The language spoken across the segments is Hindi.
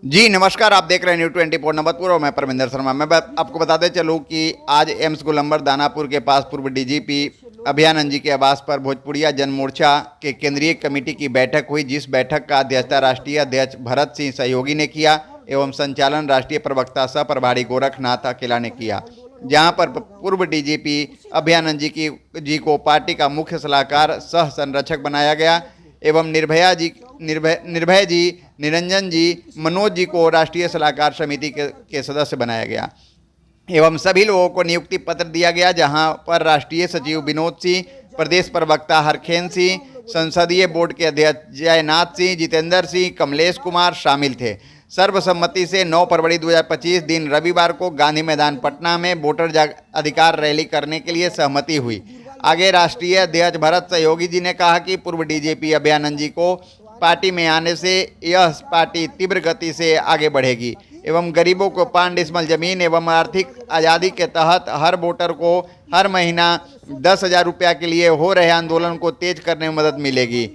जी नमस्कार, आप देख रहे हैं न्यूज़ 24 नवतपुर और मैं परमिंदर शर्मा। मैं आपको बताते चलूं कि आज एम्स गोलंबर दानापुर के पास पूर्व डीजीपी अभियानंद जी के आवास पर भोजपुरिया जनमोर्चा के केंद्रीय कमेटी की बैठक हुई, जिस बैठक का अध्यक्षता राष्ट्रीय अध्यक्ष भरत सिंह सहयोगी ने किया एवं संचालन राष्ट्रीय प्रवक्ता सह प्रभारी गोरखनाथ अकेला ने किया, जहां पर पूर्व डीजीपी अभियानंद जी को पार्टी का मुख्य सलाहकार सह संरक्षक बनाया गया एवं निर्भय जी, निरंजन जी, मनोज जी को राष्ट्रीय सलाहकार समिति के सदस्य बनाया गया एवं सभी लोगों को नियुक्ति पत्र दिया गया, जहां पर राष्ट्रीय सचिव विनोद सिंह, प्रदेश प्रवक्ता हरखेन सिंह, संसदीय बोर्ड के अध्यक्ष जयनाथ सिंह, जितेंद्र सिंह, कमलेश कुमार शामिल थे। सर्वसम्मति से 9 फरवरी 2025 दिन रविवार को गांधी मैदान पटना में वोटर अधिकार रैली करने के लिए सहमति हुई। आगे राष्ट्रीय अध्यक्ष भरत सहयोगी जी ने कहा कि पूर्व डीजीपी अभियानंद जी को पार्टी में आने से यह पार्टी तीव्र गति से आगे बढ़ेगी एवं गरीबों को 5 डिसमल जमीन एवं आर्थिक आज़ादी के तहत हर वोटर को हर महीना 10,000 रुपया के लिए हो रहे आंदोलन को तेज करने में मदद मिलेगी।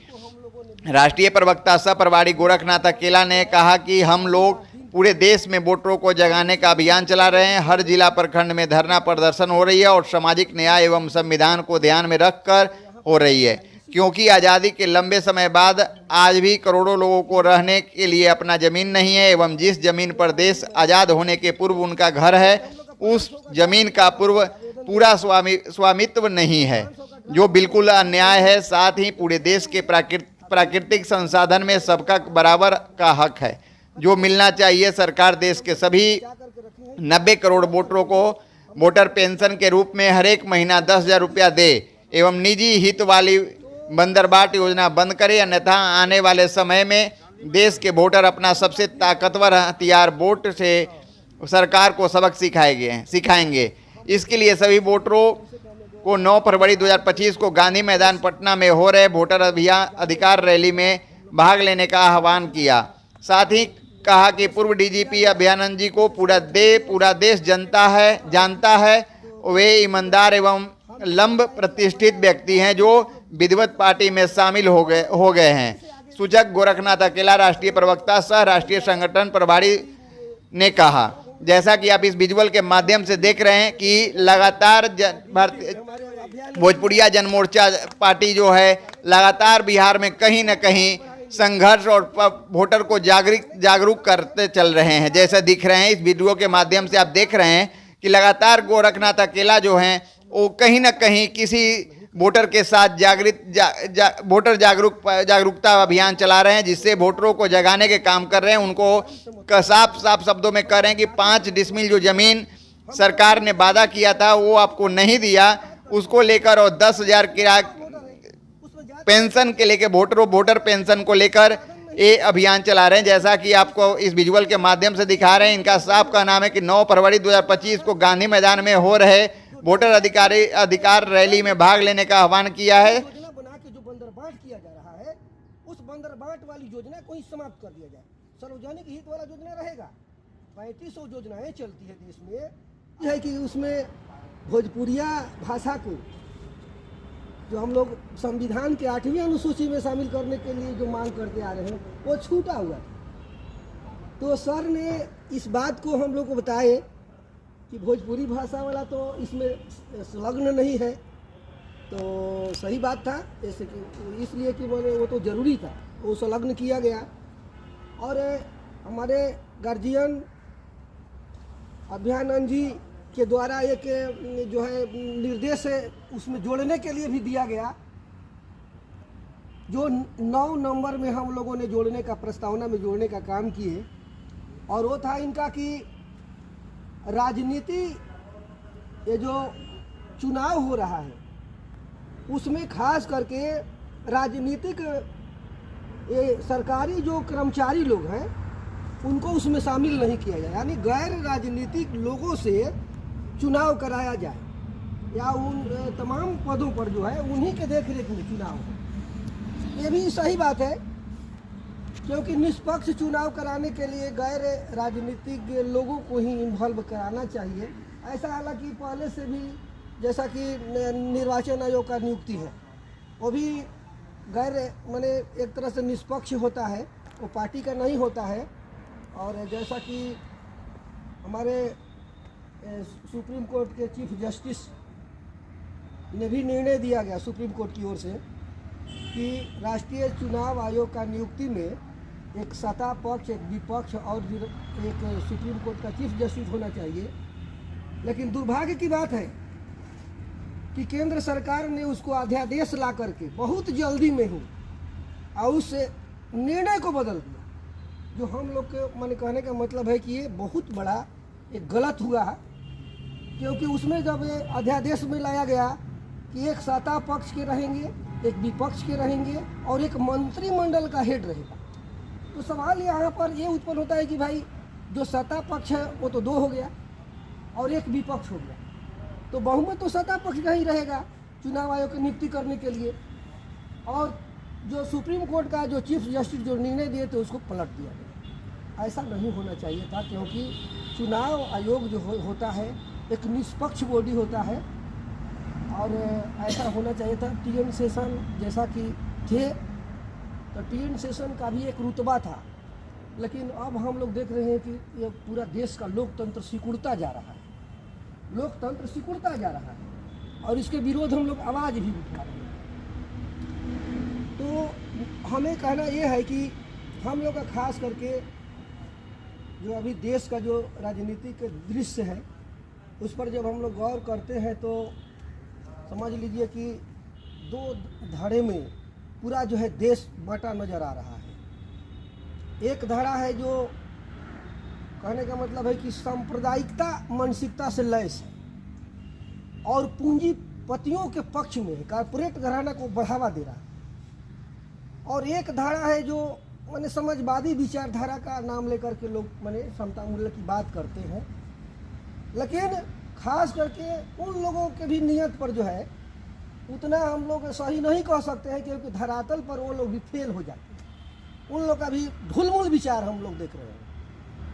राष्ट्रीय प्रवक्ता सह प्रभारी गोरखनाथ अकेला ने कहा कि हम लोग पूरे देश में वोटरों को जगाने का अभियान चला रहे हैं। हर जिला प्रखंड में धरना प्रदर्शन हो रही है और सामाजिक न्याय एवं संविधान को ध्यान में रखकर हो रही है, क्योंकि आज़ादी के लंबे समय बाद आज भी करोड़ों लोगों को रहने के लिए अपना ज़मीन नहीं है एवं जिस ज़मीन पर देश आज़ाद होने के पूर्व उनका घर है, उस ज़मीन का पूरा स्वामित्व नहीं है, जो बिल्कुल अन्याय है। साथ ही पूरे देश के प्राकृतिक संसाधन में सबका बराबर का हक है, जो मिलना चाहिए। सरकार देश के सभी 90 करोड़ वोटरों को वोटर पेंशन के रूप में हर एक महीना 10,000 रुपया दे एवं निजी हित वाली बंदरबाट योजना बंद करे, अन्यथा आने वाले समय में देश के वोटर अपना सबसे ताकतवर हथियार वोट से सरकार को सबक सिखाएंगे। इसके लिए सभी वोटरों को 9 फरवरी 2025 को गांधी मैदान पटना में हो रहे वोटर अधिकार रैली में भाग लेने का आह्वान किया। साथ ही कहा कि पूर्व डीजीपी अभियानंद जी को पूरा देश जानता है। वे ईमानदार एवं लंब प्रतिष्ठित व्यक्ति हैं जो विधिवत पार्टी में शामिल हो गए हैं। सूचक गोरखनाथ अकेला राष्ट्रीय प्रवक्ता सह राष्ट्रीय संगठन प्रभारी ने कहा, जैसा कि आप इस विजुअल के माध्यम से देख रहे हैं कि लगातार भोजपुरिया जनमोर्चा पार्टी जो है लगातार बिहार में कहीं न कहीं संघर्ष और वोटर को जागरूक करते चल रहे हैं। जैसा दिख रहे हैं इस वीडियो के माध्यम से आप देख रहे हैं कि लगातार गोरखनाथ अकेला जो हैं वो कहीं ना कहीं किसी वोटर के साथ वोटर जागरूकता अभियान चला रहे हैं, जिससे वोटरों को जगाने के काम कर रहे हैं। उनको साफ शब्दों में कह रहे हैं कि 5 डिसमिल जो ज़मीन सरकार ने वादा किया था वो आपको नहीं दिया, उसको लेकर और 10,000 किराया पेंशन के लेकर वोटर पेंशन को लेकर ये अभियान चला रहे हैं। जैसा कि आपको इस विजुअल के माध्यम से दिखा रहे हैं, इनका साफ का नाम है कि 9 फरवरी 2025 को गांधी मैदान में हो रहे वोटर अधिकार रैली में भाग लेने का आह्वान किया है। बना के जो बंदरबाट किया जा रहा है, उस बंदरबाट वाली योजना को ही समाप्त कर दिया जाए। सार्वजनिक हित वाला योजना रहेगा। 3500 योजनाएं चलती है देश में, यह है कि उसमें भोजपुरिया भाषा को जो हम लोग संविधान के 8वीं अनुसूची में शामिल करने के लिए जो मांग करते आ रहे हैं वो छूटा हुआ था। तो सर ने इस बात को हम लोग को बताए कि भोजपुरी भाषा वाला तो इसमें संलग्न नहीं है, तो सही बात था, जैसे कि इसलिए कि मैंने वो तो ज़रूरी था, वो संलग्न किया गया। और हमारे गार्जियन अभियानंद जी के द्वारा एक जो है निर्देश है उसमें जोड़ने के लिए भी दिया गया, जो 9 नंबर में हम लोगों ने जोड़ने का प्रस्तावना में जोड़ने का काम किए। और वो था इनका कि राजनीति, ये जो चुनाव हो रहा है उसमें खास करके राजनीतिक ये सरकारी जो कर्मचारी लोग हैं उनको उसमें शामिल नहीं किया जाए, यानी गैर राजनीतिक लोगों से चुनाव कराया जाए या उन तमाम पदों पर जो है उन्हीं के देखरेख में चुनाव हो। ये भी सही बात है, क्योंकि निष्पक्ष चुनाव कराने के लिए गैर राजनीतिक लोगों को ही इन्वॉल्व कराना चाहिए। ऐसा हालांकि पहले से भी जैसा कि निर्वाचन आयोग का नियुक्ति है वो भी गैर माने एक तरह से निष्पक्ष होता है, वो पार्टी का नहीं होता है। और जैसा कि हमारे सुप्रीम कोर्ट के चीफ जस्टिस ने भी निर्णय दिया गया सुप्रीम कोर्ट की ओर से कि राष्ट्रीय चुनाव आयोग का नियुक्ति में एक सत्ता पक्ष, एक विपक्ष और एक सुप्रीम कोर्ट का चीफ जस्टिस होना चाहिए। लेकिन दुर्भाग्य की बात है कि केंद्र सरकार ने उसको अध्यादेश ला करके बहुत जल्दी में ही और उस निर्णय को बदल दिया, जो हम लोग के मैंने कहने का मतलब है कि ये बहुत बड़ा एक गलत हुआ है। क्योंकि उसमें जब ये अध्यादेश में लाया गया कि एक सत्ता पक्ष के रहेंगे, एक विपक्ष के रहेंगे और एक मंत्रिमंडल का हेड रहेगा, तो सवाल यहाँ पर ये उत्पन्न होता है कि भाई जो सत्ता पक्ष है वो तो 2 हो गया और एक विपक्ष हो गया, तो बहुमत तो सत्ता पक्ष का ही रहेगा चुनाव आयोग की नियुक्ति करने के लिए। और जो सुप्रीम कोर्ट का जो चीफ जस्टिस जो निर्णय दिए थे उसको पलट दिया गया। ऐसा नहीं होना चाहिए था, क्योंकि चुनाव आयोग जो होता है एक निष्पक्ष बॉडी होता है और ऐसा होना चाहिए था। टीएन सेशन जैसा कि थे, तो टीएन सेशन का भी एक रुतबा था, लेकिन अब हम लोग देख रहे हैं कि ये पूरा देश का लोकतंत्र सिकुड़ता जा रहा है, लोकतंत्र सिकुड़ता जा रहा है और इसके विरोध हम लोग आवाज़ भी उठा रहे हैं। तो हमें कहना ये है कि हम लोग का खास करके जो अभी देश का जो राजनीतिक दृश्य है उस पर जब हम लोग गौर करते हैं तो समझ लीजिए कि 2 धारे में पूरा जो है देश बटा नज़र आ रहा है। एक धारा है जो कहने का मतलब है कि सांप्रदायिकता मानसिकता से लैस है और पूंजीपतियों के पक्ष में है, कारपोरेट घराना को बढ़ावा दे रहा है। और एक धारा है जो माने समाजवादी विचारधारा का नाम लेकर के लोग माने समता मूल्य की बात करते हैं, लेकिन खास करके उन लोगों के भी नियत पर जो है उतना हम लोग सही नहीं कह सकते हैं, क्योंकि धरातल पर वो लोग भी फेल हो जाते हैं। उन लोग का भी ढुलमुल विचार हम लोग देख रहे हैं।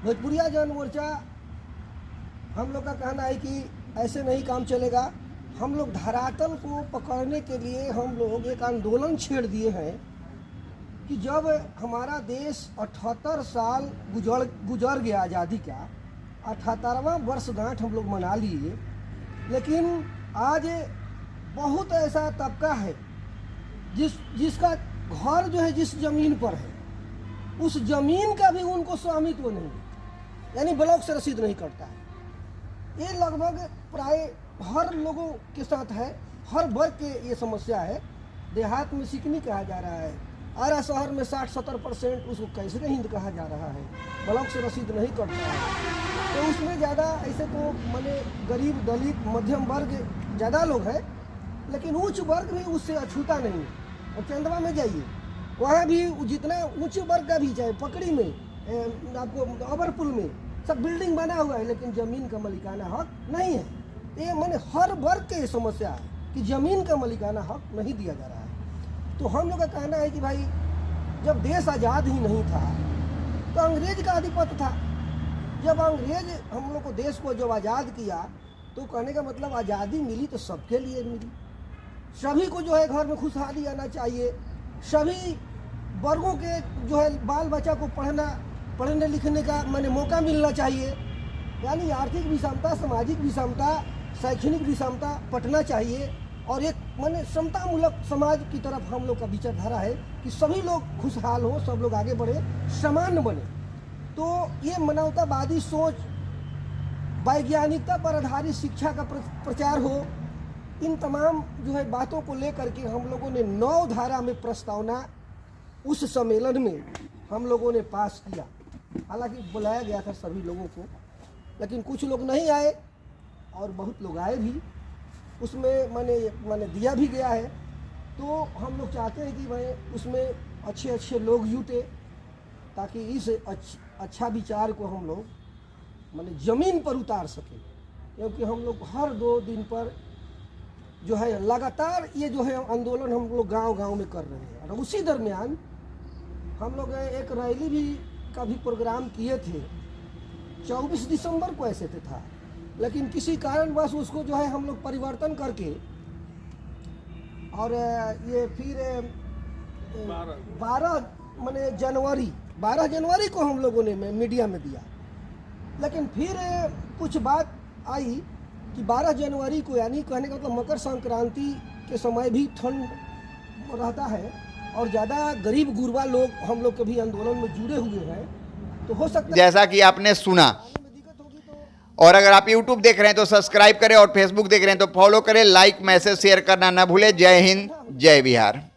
भोजपुरिया जन मोर्चा हम लोग का कहना है कि ऐसे नहीं काम चलेगा। हम लोग धरातल को पकड़ने के लिए हम लोग एक आंदोलन छेड़ दिए हैं कि जब हमारा देश 78 साल गुजर गया आज़ादी का, 78वां वर्षगांठ हम लोग मना लिए, लेकिन आज बहुत ऐसा तबका है जिसका घर जो है जिस जमीन पर है उस जमीन का भी उनको स्वामित्व नहीं है, यानी ब्लॉक से रसीद नहीं करता है। ये लगभग प्राय हर लोगों के साथ है, हर वर्ग के ये समस्या है। देहात में सिकनी कहा जा रहा है, आरा शहर में 60-70% उसको कैसे हिंद कहा जा रहा है, ब्लॉक से रसीद नहीं करता है। तो उसमें ज़्यादा ऐसे तो माने गरीब दलित मध्यम वर्ग ज़्यादा लोग हैं, लेकिन उच्च वर्ग भी उससे अछूता नहीं है। और चंदवा में जाइए, वहाँ भी जितना उच्च वर्ग का भी, चाहे पकड़ी में आपको अबरपुल में सब बिल्डिंग बना हुआ है, लेकिन ज़मीन का मलिकाना हक नहीं है। ये माने हर वर्ग की समस्या है कि ज़मीन का मलिकाना हक नहीं दिया जा रहा है। तो हम लोग का कहना है कि भाई जब देश आज़ाद ही नहीं था तो अंग्रेज का आधिपत्य था। जब अंग्रेज हम लोग को देश को जब आज़ाद किया तो कहने का मतलब आज़ादी मिली तो सबके लिए मिली, सभी को जो है घर में खुशहाली आना चाहिए, सभी वर्गों के जो है बाल बच्चा को पढ़ने लिखने का माने मौका मिलना चाहिए। यानी आर्थिक विषमता, सामाजिक विषमता, शैक्षणिक विषमता पटना चाहिए और एक माने समतामूलक समाज की तरफ हम लोग का विचारधारा है कि सभी लोग खुशहाल हो, सब लोग आगे बढ़े, समान बने। तो ये मानवतावादी सोच, वैज्ञानिकता पर आधारित शिक्षा का प्रचार हो, इन तमाम जो है बातों को लेकर के हम लोगों ने 9 धारा में प्रस्तावना उस सम्मेलन में हम लोगों ने पास किया। हालांकि बुलाया गया था सभी लोगों को, लेकिन कुछ लोग नहीं आए और बहुत लोग आए भी। उसमें मैंने दिया भी गया है। तो हम लोग चाहते हैं कि भाई उसमें अच्छे अच्छे लोग जुटे ताकि इस अच्छा विचार को हम लोग माने ज़मीन पर उतार सकें, क्योंकि हम लोग हर 2 दिन पर जो है लगातार ये जो है आंदोलन हम लोग गांव-गांव में कर रहे हैं। और उसी दरमियान हम लोग एक रैली भी का भी प्रोग्राम किए थे, 24 दिसंबर को ऐसे थे था, लेकिन किसी कारणवश उसको जो है हम लोग परिवर्तन करके और ये फिर 12 माने जनवरी 12 जनवरी को हम लोगों ने मीडिया में दिया, लेकिन फिर कुछ बात आई कि 12 जनवरी को, यानी कहने का मतलब मकर संक्रांति के समय भी ठंड रहता है और ज़्यादा गरीब गुरबा लोग हम लोग के भी आंदोलन में जुड़े हुए हैं, तो हो सकता है जैसा कि आपने सुना। आने में दिक्कत होगी। तो और अगर आप YouTube देख रहे हैं तो सब्सक्राइब करें और Facebook देख रहे हैं तो फॉलो करें, लाइक मैसेज शेयर करना ना भूलें। जय हिंद, जय बिहार।